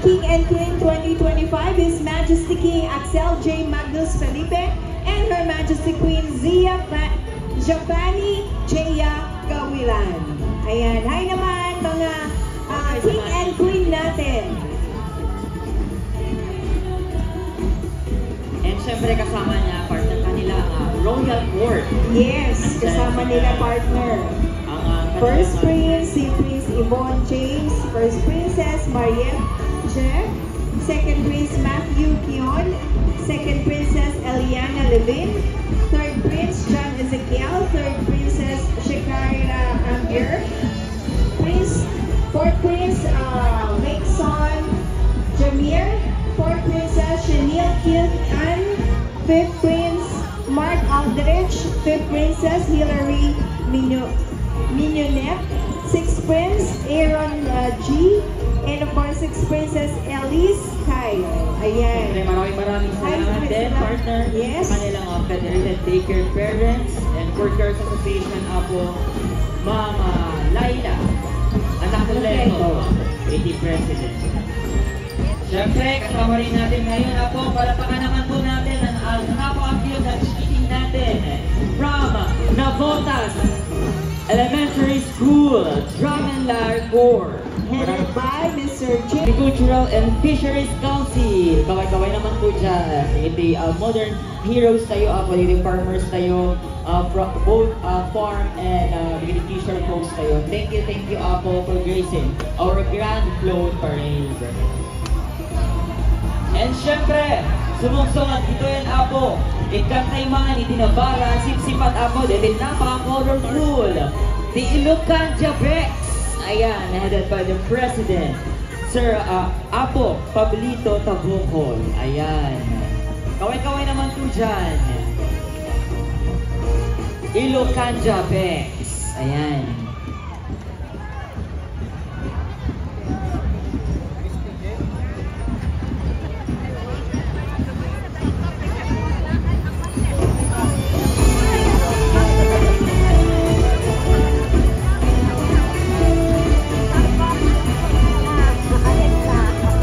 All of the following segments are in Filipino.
King and Queen 2025, His Majesty King Axel J. Magnus Felipe and Her Majesty Queen Zia Giovanni Jaya Gawilan. Ayan, hi naman mga King and Queen natin. And syempre kasama niya, partner kanila, Royal Court. Yes, kasama nila partner. First Prince, si Prince Yvonne James. First Princess Mariette Jeff. Second Prince Matthew Kion. Second Princess Eliana Levin. Third Prince John Ezekiel. Third Princess Shakira Amir. Fourth Prince Lakeson Jamir. Fourth Princess Chanel Kiltan. Fifth Prince Mark Aldrich. Fifth Princess Hilary Mignonette. Sixth Prince Aaron G. And of course, Sixth Princess Elise Kyle. Ayan. Maraming salamat din, partner. Yes. Kanilang Federated Daycare Parents and Workers Association po, Mama Laila, anak ng Lego, 80 President. Siyempre, kasama rin natin ngayon po, palapakan naman po natin ang napaka-cute at cheating natin from Navotas Elementary School, Drum and Lyre Corps. Headed by Mr. J. Agricultural and Fisheries Council. Kaway-kaway naman po dyan. Ito modern heroes tayo po. Ito farmers tayo. Both farm and agricultural folks tayo. Thank you po for gracing our Grand Float Parade. And syempre, sumungsungan ito yan po. Ikantay man, itinabara, sipsipat po. Dahil napaka-colorful. The Ilocan Jabex. Ayan, headed by the President, Sir Apo Pablito Tabukol. Ayan. Kaway-kaway naman po dyan. Ilocan Jabex. Ayan.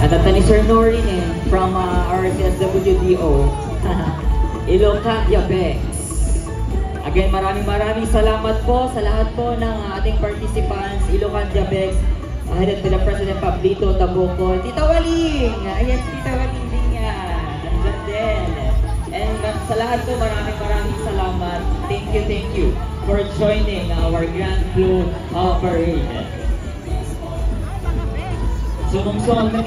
At ni Sir Norin from RCSWDO, Ilocan Jabex. Again, maraming salamat po sa lahat po ng ating participants, Ilocan Jabex, headed by the President Pablito Tabukol. Tita Waling! Ayan, Tita Waling din niya. Nandiyan din. And sa lahat po, maraming salamat. Thank you for joining our Grand Float Parade. Sumungsong din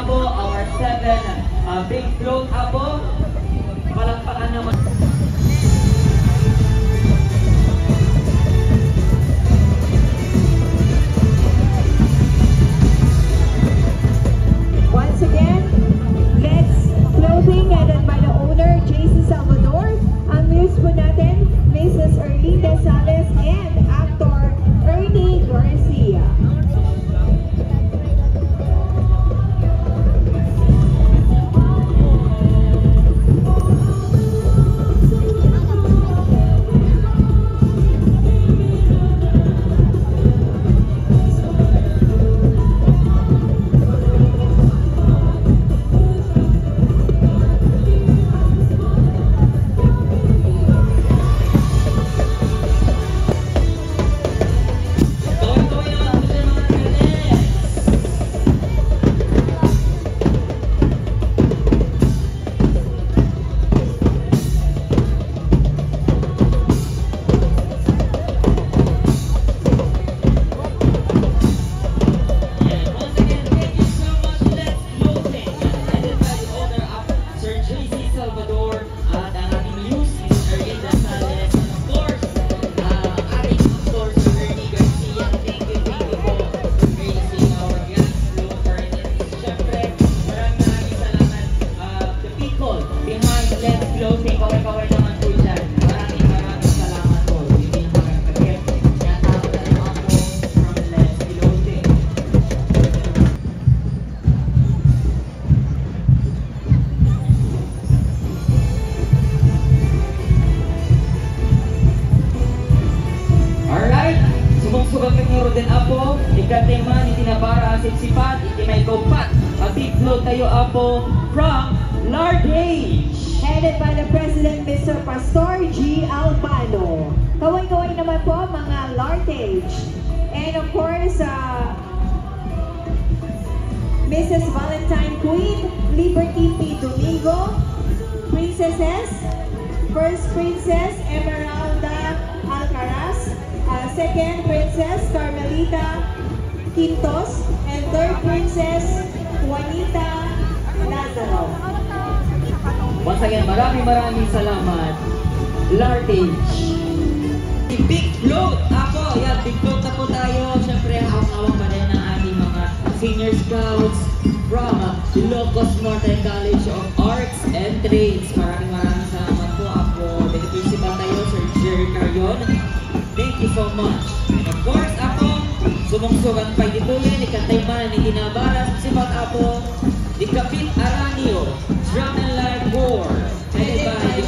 po our 7 big float po. Palakpakan naman. Once again, let's clothing headed by the owner, JC Salvador. Ang news po natin, Mrs. Erlinda Sales and actor Ernie Garcia. Sumugsugan kanyuro din apo, ikatema, itinabara, siksipat, itimay kaupat. At itlo tayo apo from Largage. Headed by the President, Mr. Pastor G. Albano. Kaway-kaway naman po mga Lartage. And of course, Mrs. Valentine Queen, Liberty P. Domingo, Princesses, First Princess Emeralda Alcaraz, Second Princess Carmelita Quintos, and Third Princess Juanita Lazaro. Once again, maraming salamat. Lartage. Big float! Ako, yan, big float na po tayo. Siyempre, hawak-hawak pa rin ang ating mga senior scouts from Ilocos Northern College of Arts and Trades. Maraming salamat po ako. Dito principal tayo, Sir Jerry Carion. Thank you so much. And of course, ako, sumungsugan pa dito yan, ikatayman, itinabara, sipat ako, ikapit aranio, drum and live war, headed by the